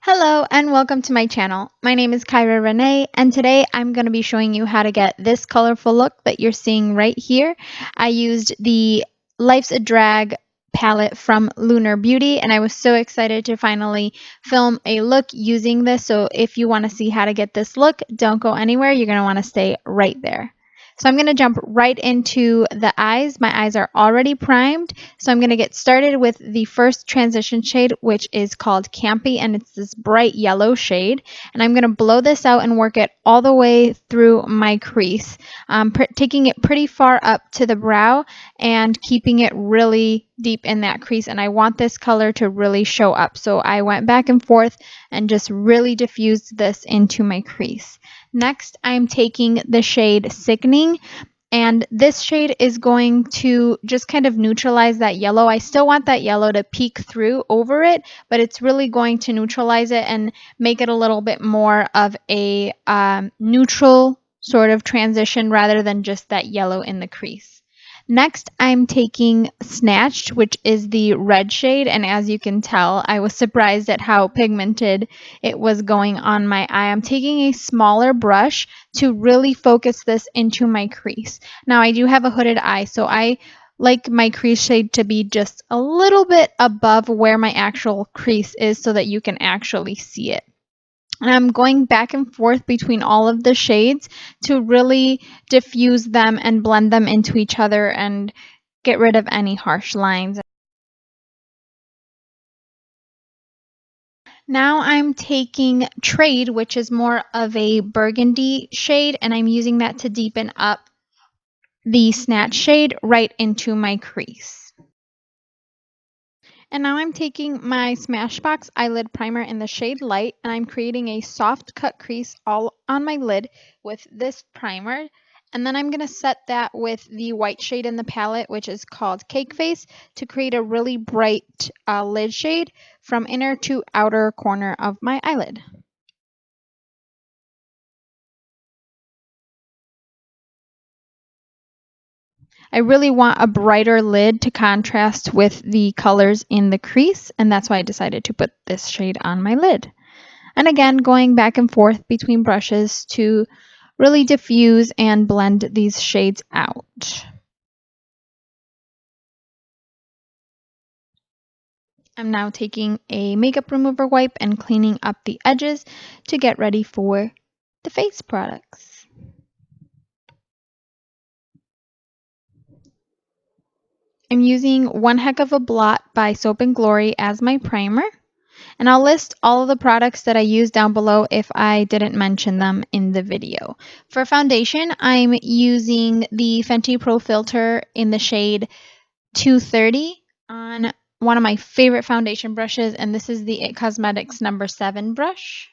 Hello and welcome to my channel. My name is KayraRenee and today I'm going to be showing you how to get this colorful look that you're seeing right here. I used the Life's a Drag palette from Lunar Beauty and I was so excited to finally film a look using this. So if you want to see how to get this look, don't go anywhere. You're going to want to stay right there. So I'm going to jump right into the eyes. My eyes are already primed. So I'm going to get started with the first transition shade, which is called Campy, and it's this bright yellow shade. And I'm going to blow this out and work it all the way through my crease, taking it pretty far up to the brow and keeping it really deep in that crease. And I want this color to really show up. So I went back and forth and just really diffused this into my crease. Next, I'm taking the shade Sickening, and this shade is going to just kind of neutralize that yellow. I still want that yellow to peek through over it, but it's really going to neutralize it and make it a little bit more of a neutral sort of transition rather than just that yellow in the crease. Next, I'm taking Snatched, which is the red shade, and as you can tell, I was surprised at how pigmented it was going on my eye. I'm taking a smaller brush to really focus this into my crease. Now, I do have a hooded eye, so I like my crease shade to be just a little bit above where my actual crease is so that you can actually see it. And I'm going back and forth between all of the shades to really diffuse them and blend them into each other and get rid of any harsh lines. Now I'm taking Trade, which is more of a burgundy shade, and I'm using that to deepen up the Snatch shade right into my crease. And now I'm taking my Smashbox eyelid primer in the shade Light, and I'm creating a soft cut crease all on my lid with this primer. And then I'm going to set that with the white shade in the palette, which is called Cake Face, to create a really bright lid shade from inner to outer corner of my eyelid. I really want a brighter lid to contrast with the colors in the crease, and that's why I decided to put this shade on my lid. And again, going back and forth between brushes to really diffuse and blend these shades out. I'm now taking a makeup remover wipe and cleaning up the edges to get ready for the face products. I'm using One Heck of a Blot by Soap & Glory as my primer. And I'll list all of the products that I use down below if I didn't mention them in the video. For foundation, I'm using the Fenty Pro Filt'r in the shade 230 on one of my favorite foundation brushes, and this is the It Cosmetics number 7 brush.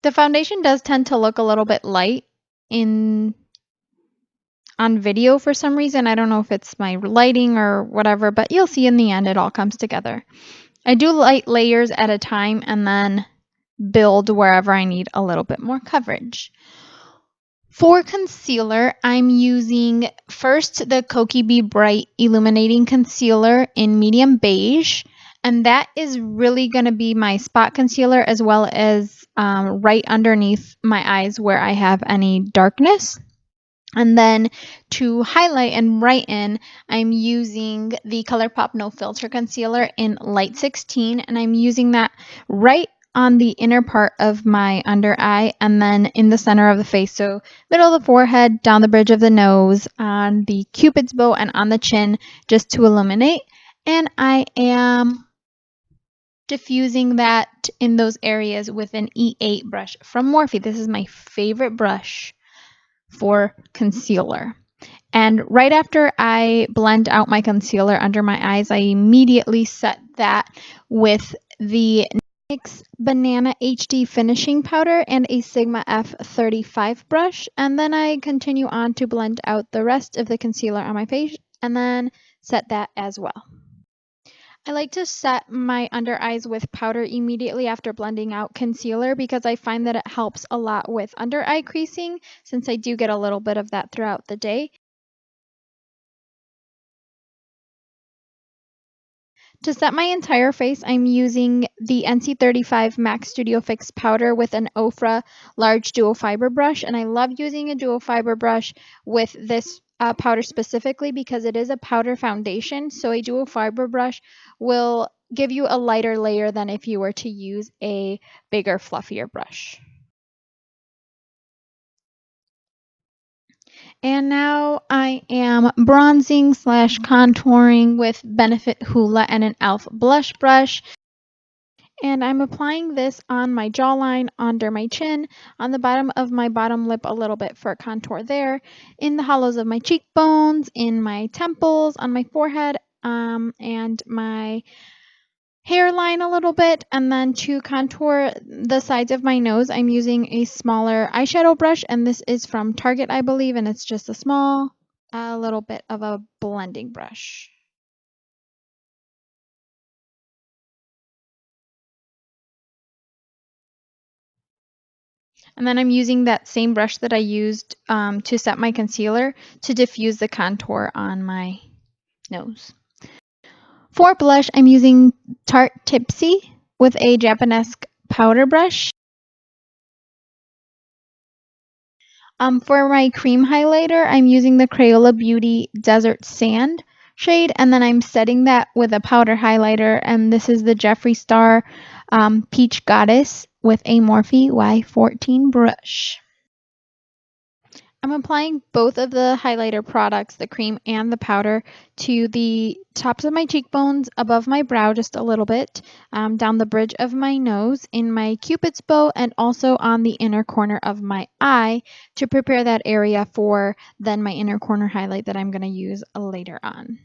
The foundation does tend to look a little bit light on video for some reason. I don't know if it's my lighting or whatever, but you'll see in the end it all comes together. I do light layers at a time and then build wherever I need a little bit more coverage. For concealer, I'm using first the Kokie Be Bright Illuminating Concealer in medium beige, and that is really going to be my spot concealer as well as right underneath my eyes where I have any darkness. And then to highlight and brighten, I'm using the ColourPop No Filter Concealer in Light 16, and I'm using that right on the inner part of my under eye and then in the center of the face. So middle of the forehead, down the bridge of the nose, on the Cupid's bow, and on the chin, just to illuminate. And I am diffusing that in those areas with an E8 brush from Morphe. This is my favorite brush for concealer. And right after I blend out my concealer under my eyes, I immediately set that with the NYX Banana HD Finishing Powder and a Sigma F35 brush. And then I continue on to blend out the rest of the concealer on my face and then set that as well. I like to set my under eyes with powder immediately after blending out concealer because I find that it helps a lot with under eye creasing since I do get a little bit of that throughout the day. To set my entire face, I'm using the NC35 MAC Studio Fix powder with an Ofra large dual fiber brush. And I love using a dual fiber brush with this powder specifically because it is a powder foundation. So a dual fiber brush will give you a lighter layer than if you were to use a bigger, fluffier brush. And now I am bronzing / contouring with Benefit Hoola and an e.l.f. blush brush. And I'm applying this on my jawline, under my chin, on the bottom of my bottom lip a little bit for contour there, in the hollows of my cheekbones, in my temples, on my forehead, and my hairline a little bit. And then to contour the sides of my nose, I'm using a smaller eyeshadow brush, and this is from Target, I believe, and it's just a little bit of a blending brush. And then I'm using that same brush that I used to set my concealer to diffuse the contour on my nose. For blush, I'm using Tarte Tipsy with a Japanesque powder brush. For my cream highlighter, I'm using the Crayola Beauty Desert Sand shade, and then I'm setting that with a powder highlighter, and this is the Jeffree Star Peach Goddess with a Morphe Y14 brush. I'm applying both of the highlighter products, the cream and the powder, to the tops of my cheekbones, above my brow just a little bit, down the bridge of my nose, in my cupid's bow, and also on the inner corner of my eye to prepare that area for then my inner corner highlight that I'm going to use later on.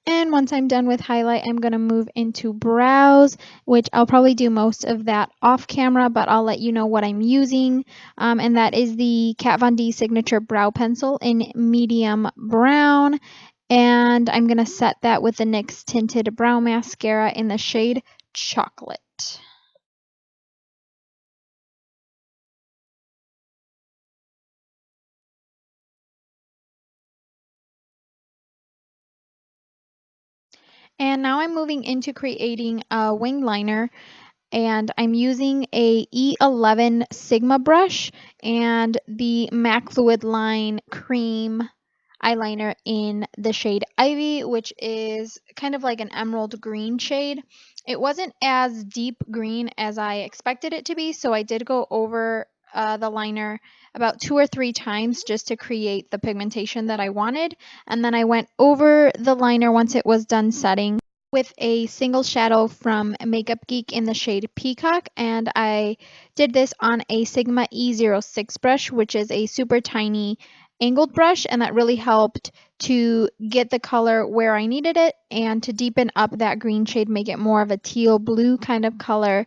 And once I'm done with highlight, I'm going to move into brows, which I'll probably do most of that off camera, but I'll let you know what I'm using. And that is the Kat Von D Signature Brow Pencil in medium brown. And I'm going to set that with the NYX Tinted Brow Mascara in the shade Chocolate. And now I'm moving into creating a wing liner, and I'm using a E11 Sigma brush and the MAC Fluidline cream eyeliner in the shade Ivy, which is kind of like an emerald green shade. It wasn't as deep green as I expected it to be, so I did go over the liner about 2 or 3 times just to create the pigmentation that I wanted. And then I went over the liner once it was done setting with a single shadow from Makeup Geek in the shade Peacock, and I did this on a Sigma E06 brush, which is a super tiny angled brush, and that really helped to get the color where I needed it and to deepen up that green shade, make it more of a teal blue kind of color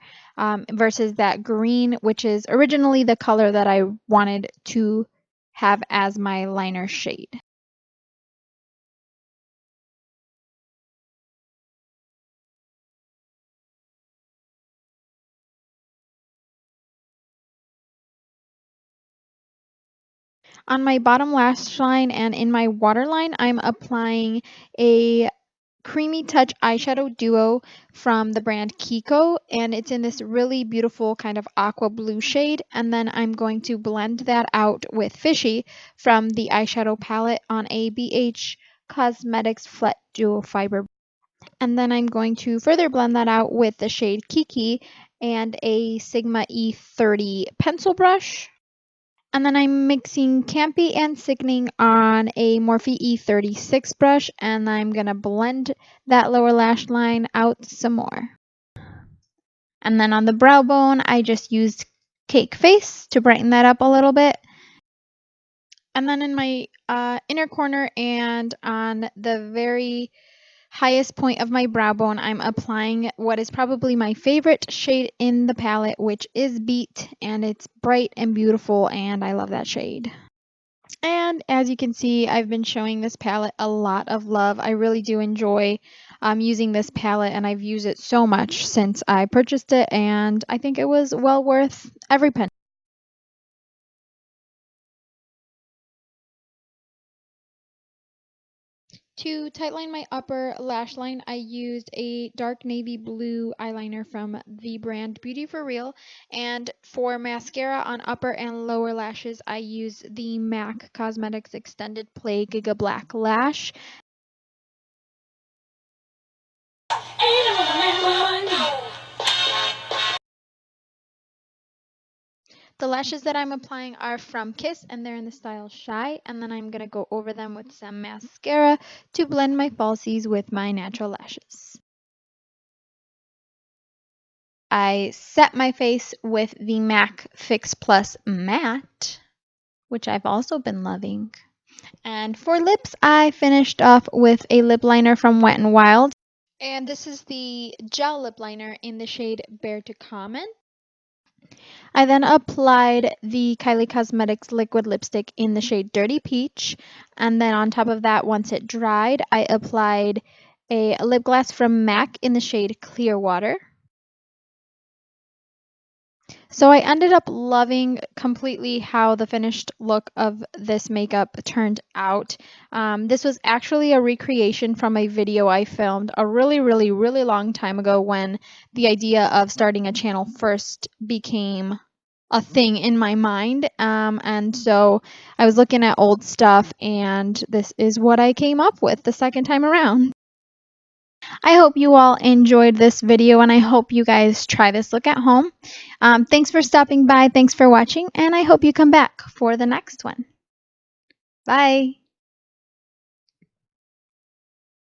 versus that green, which is originally the color that I wanted to have as my liner shade. On my bottom lash line and in my waterline, I'm applying a Creamy Touch eyeshadow duo from the brand Kiko, and it's in this really beautiful kind of aqua blue shade. And then I'm going to blend that out with Fishy from the eyeshadow palette on a BH Cosmetics Flat Dual Fiber. And then I'm going to further blend that out with the shade Kiki and a Sigma E30 pencil brush. And then I'm mixing Campy and Sickening on a Morphe E36 brush, and I'm going to blend that lower lash line out some more. And then on the brow bone, I just used Cake Face to brighten that up a little bit. And then in my inner corner and on the very highest point of my brow bone, I'm applying what is probably my favorite shade in the palette, which is Beat, and it's bright and beautiful, and I love that shade. And as you can see, I've been showing this palette a lot of love. I really do enjoy using this palette, and I've used it so much since I purchased it, and I think it was well worth every penny. To tightline my upper lash line, I used a dark navy blue eyeliner from the brand Beauty For Real. And for mascara on upper and lower lashes, I used the MAC Cosmetics Extended Play Giga Black Lash. The lashes that I'm applying are from Kiss, and they're in the style Shy, and then I'm going to go over them with some mascara to blend my falsies with my natural lashes. I set my face with the MAC Fix Plus Matte, which I've also been loving. And for lips, I finished off with a lip liner from Wet n Wild. And this is the gel lip liner in the shade Bare to Comment. I then applied the Kylie Cosmetics liquid lipstick in the shade Dirty Peach. And then on top of that, once it dried, I applied a lip gloss from MAC in the shade Clearwater. So I ended up loving completely how the finished look of this makeup turned out. This was actually a recreation from a video I filmed a really long time ago when the idea of starting a channel first became a thing in my mind. And so I was looking at old stuff, and this is what I came up with the second time around. I hope you all enjoyed this video, and I hope you guys try this look at home. Thanks for stopping by. Thanks for watching, and I hope you come back for the next one. Bye.